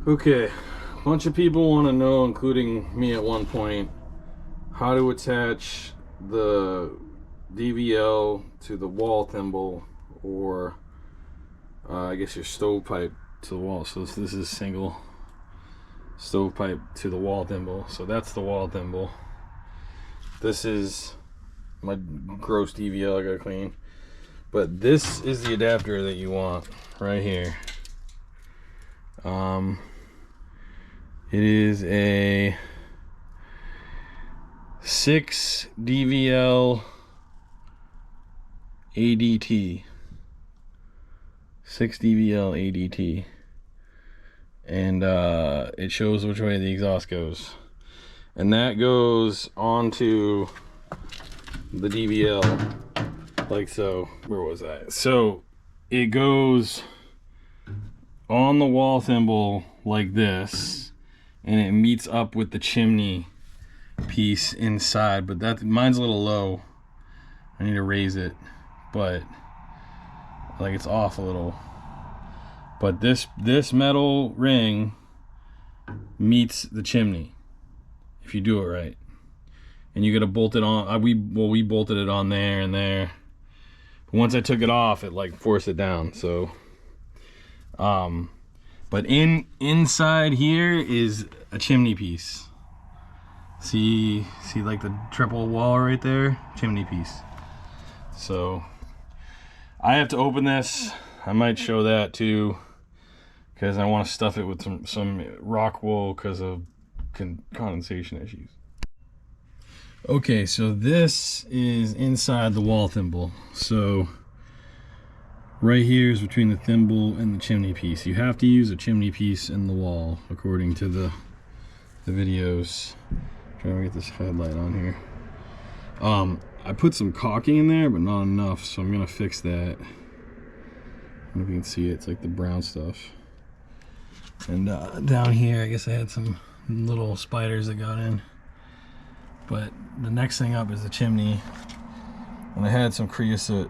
Okay, a bunch of people want to know, including me at one point, how to attach the DVL to the wall thimble, or I guess your stovepipe to the wall. So this is single stovepipe to the wall thimble. So that's the wall thimble. This is my gross DVL I gotta clean. But this is the adapter that you want right here. It is a 6 DVL ADT. 6 DVL ADT. And it shows which way the exhaust goes. And that goes onto the DVL like so. Where was that? So it goes on the wall thimble like this, and it meets up with the chimney piece inside, but that mine's a little low. I need to raise it, but like it's off a little. But this metal ring meets the chimney if you do it right, and you gotta bolt it on. We bolted it on there and there, but once I took it off, it like forced it down. So but inside here is a chimney piece. See like the triple wall right there? Chimney piece. So I have to open this. I might show that too, because I want to stuff it with some Rockwool because of condensation issues. Okay, so this is inside the wall thimble. So right here is between the thimble and the chimney piece. You have to use a chimney piece in the wall, according to the videos. Trying to get this headlight on here. I put some caulking in there, but not enough, so I'm gonna fix that. I don't know if you can see it. It's like the brown stuff. And down here, I guess I had some little spiders that got in. But the next thing up is the chimney, and I had some creosote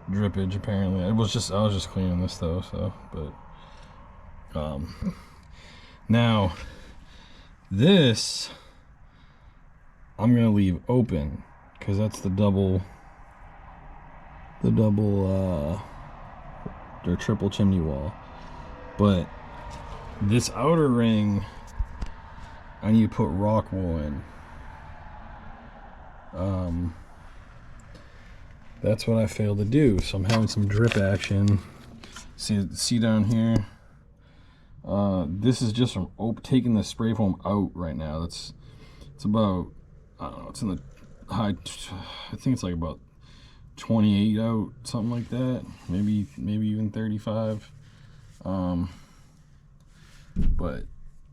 drippage apparently. I was just cleaning this though, so but now this I'm gonna leave open because that's the double or triple chimney wall. But this outer ring I need to put Rockwool in. That's what I failed to do, so I'm having some drip action. See down here? This is just from taking the spray foam out right now. It's about, I don't know, it's in the high, I think it's like about 28 out, something like that. Maybe even 35. But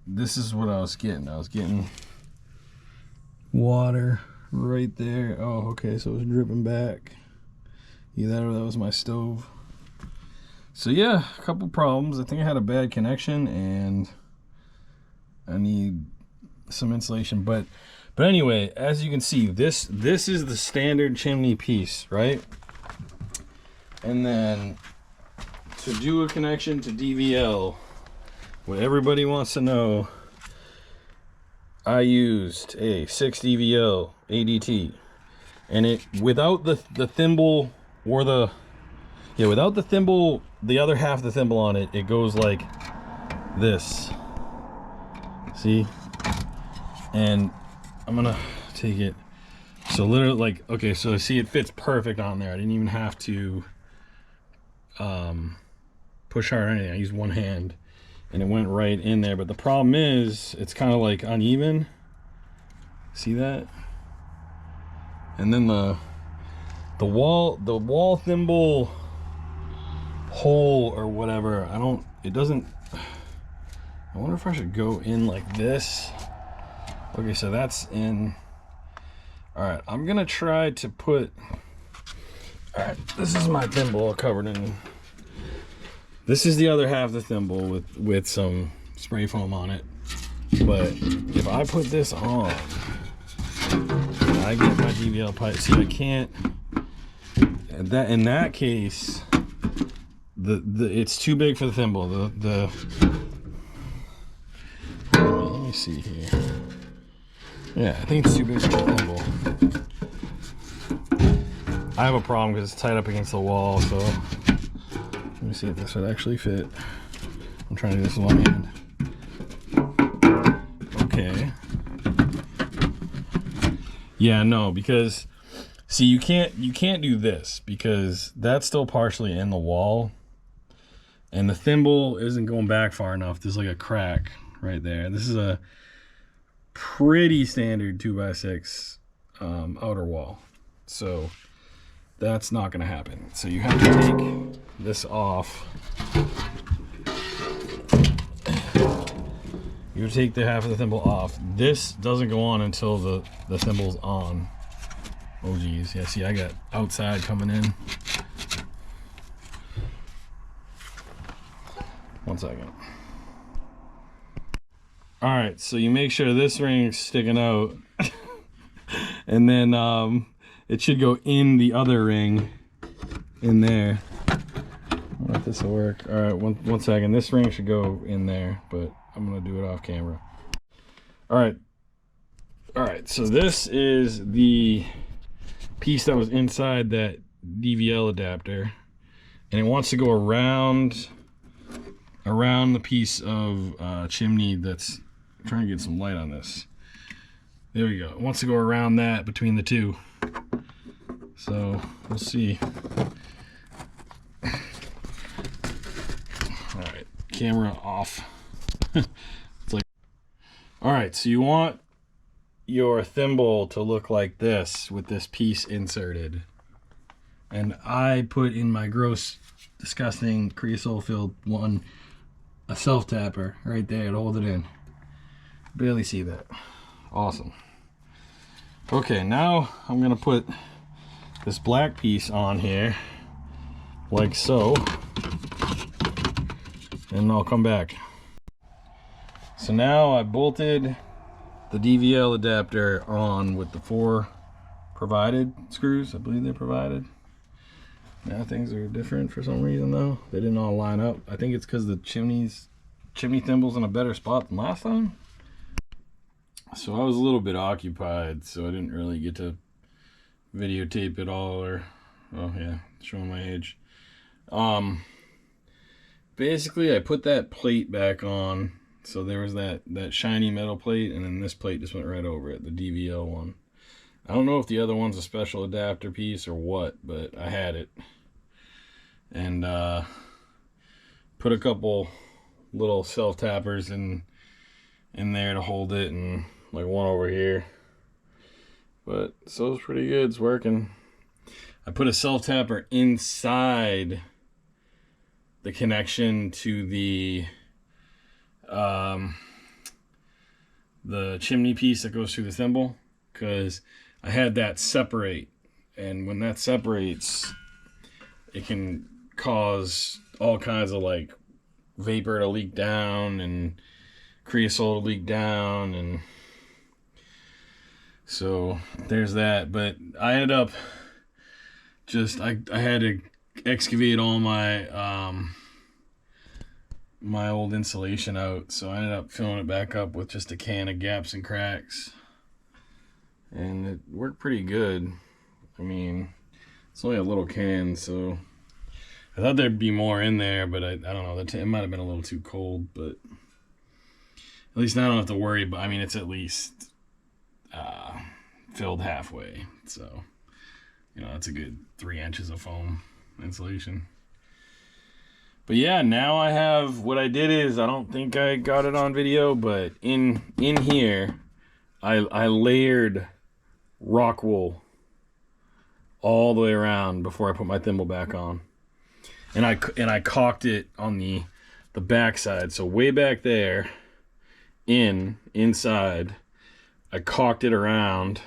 this is what I was getting. I was getting water right there. Oh, okay, so it was dripping back. Either that or that was my stove. So yeah, a couple problems. I think I had a bad connection and I need some insulation. But anyway, as you can see, this is the standard chimney piece, right? And then to do a connection to DVL, what everybody wants to know, I used a 6 DVL ADT, and it without the thimble or without the thimble, the other half of the thimble on it, it goes like this. See? And I'm gonna take it. So literally, like, okay, so see, it fits perfect on there. I didn't even have to push hard or anything. I used one hand and it went right in there. But the problem is it's kind of like uneven. See that? And then the wall thimble hole or whatever, I wonder if I should go in like this. Okay, so that's in. All right, I'm gonna try to put, all right, this is my thimble covered in, this is the other half of the thimble with some spray foam on it. But if I put this on, I get my DVL pipe. See, I can't, in that case, it's too big for the thimble. me see here. Yeah, I think it's too big for the thimble. I have a problem because it's tied up against the wall, so let me see if this would actually fit. I'm trying to do this with one hand. Okay. Yeah, no, because see, you can't do this because that's still partially in the wall, and the thimble isn't going back far enough. There's like a crack right there. This is a pretty standard 2x6 outer wall, so that's not going to happen. So you have to take this off. You take the half of the thimble off. This doesn't go on until the thimble's on. Oh geez, yeah, see, I got outside coming in. 1 second. All right, so you make sure this ring's sticking out, and then it should go in the other ring in there. I don't know if this will work. All right, one second. This ring should go in there, but I'm gonna do it off camera. All right, so this is the piece that was inside that DVL adapter, and it wants to go around the piece of chimney that's, I'm trying to get some light on this. There we go. It wants to go around that between the two. So we'll see. All right, camera off. It's like, all right, so you want your thimble to look like this with this piece inserted, and I put in my gross, disgusting creosote filled one a self tapper right there to hold it in. Barely see that. Awesome. Okay, now I'm gonna put this black piece on here like so, and I'll come back. So now I bolted the DVL adapter on with the 4 provided screws. I believe they're provided. Now things are different for some reason though. They didn't all line up. I think it's because the chimney thimble's in a better spot than last time. So I was a little bit occupied, so I didn't really get to videotape it all, or, oh yeah, showing my age. Basically I put that plate back on. So there was that shiny metal plate, and then this plate just went right over it, the DVL one. I don't know if the other one's a special adapter piece or what, but I had it. And put a couple little self-tappers in there to hold it, and like one over here. But so it's pretty good, it's working. I put a self-tapper inside the connection to the chimney piece that goes through the thimble, because I had that separate, and when that separates, it can cause all kinds of like vapor to leak down and creosote to leak down, and so there's that. But I ended up just I had to excavate all my my old insulation out, so I ended up filling it back up with just a can of gaps and cracks, and it worked pretty good. I mean, it's only a little can, so I thought there'd be more in there, but I don't know, it might have been a little too cold, but at least now I don't have to worry. But I mean, it's at least filled halfway, so you know, that's a good 3 inches of foam insulation. But yeah, now I have, what I did is, I don't think I got it on video, but in here, I layered Rockwool all the way around before I put my thimble back on. And I caulked it on the back side. So way back there, inside, I caulked it around,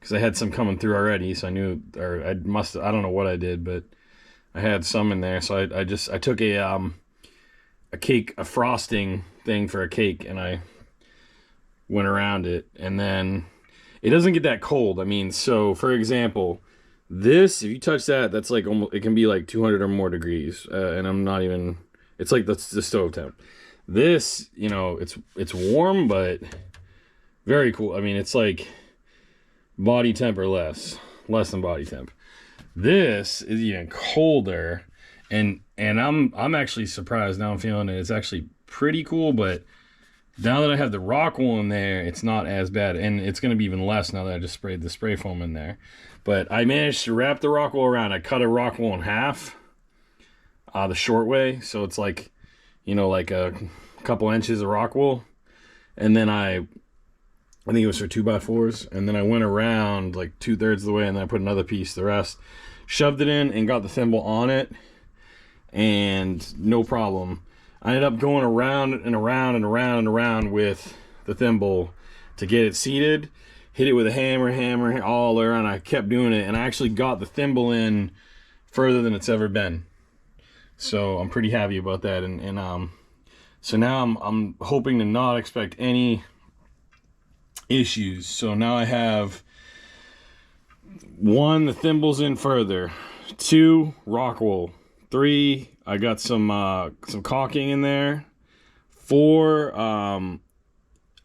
because I had some coming through already, so I knew, or I don't know what I did, but I had some in there. So I took a frosting thing for a cake, and I went around it, and then it doesn't get that cold. I mean, so for example, this, if you touch that, that's like almost, it can be like 200 or more degrees, and I'm not even, it's like the stove temp. This, you know, it's warm, but very cool. I mean, it's like body temp or less than body temp. This is even colder, and I'm actually surprised now. I'm feeling it. It's actually pretty cool, but now that I have the Rockwool in there, it's not as bad, and it's going to be even less now that I just sprayed the spray foam in there. But I managed to wrap the Rockwool around. I cut a Rockwool in half, the short way, so it's like, you know, like a couple inches of Rockwool, and then I think it was for 2x4s, and then I went around like 2/3 of the way, and then I put another piece, the rest, shoved it in, and got the thimble on it, and no problem. I ended up going around and around and around and around with the thimble to get it seated. Hit it with a hammer all around. I kept doing it, and I actually got the thimble in further than it's ever been. So I'm pretty happy about that. And so now I'm hoping to not expect any issues. So now I have 1, the thimble's in further. 2, Rockwool. 3, I got some caulking in there. 4,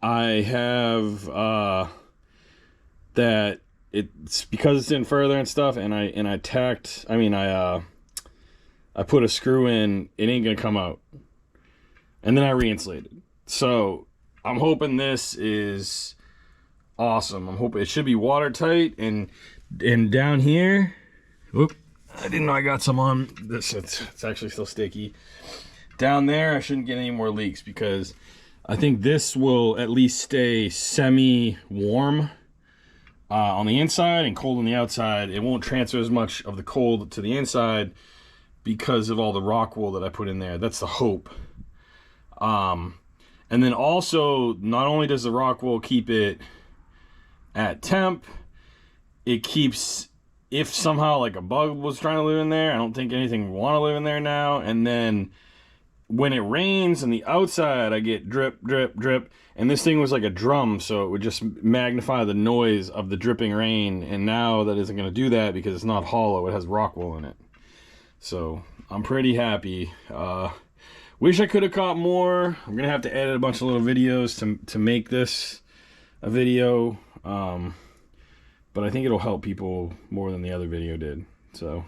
I have that it's because it's in further and stuff, and I tacked. I mean, I put a screw in. It ain't gonna come out, and then I re-insulated. So I'm hoping this is awesome. I'm hoping it should be watertight, and down here. Whoop. I didn't know I got some on this. It's actually still sticky. Down there, I shouldn't get any more leaks because I think this will at least stay semi-warm on the inside and cold on the outside. It won't transfer as much of the cold to the inside because of all the Rockwool that I put in there. That's the hope. And then also, not only does the Rockwool keep it at temp, it keeps... If somehow like a bug was trying to live in there, I don't think anything would want to live in there now. And then when it rains on the outside, I get drip, drip, drip. And this thing was like a drum, so it would just magnify the noise of the dripping rain. And now that isn't going to do that because it's not hollow. It has Rockwool in it. So I'm pretty happy. Wish I could have caught more. I'm going to have to edit a bunch of little videos to make this a video. But I think it'll help people more than the other video did. So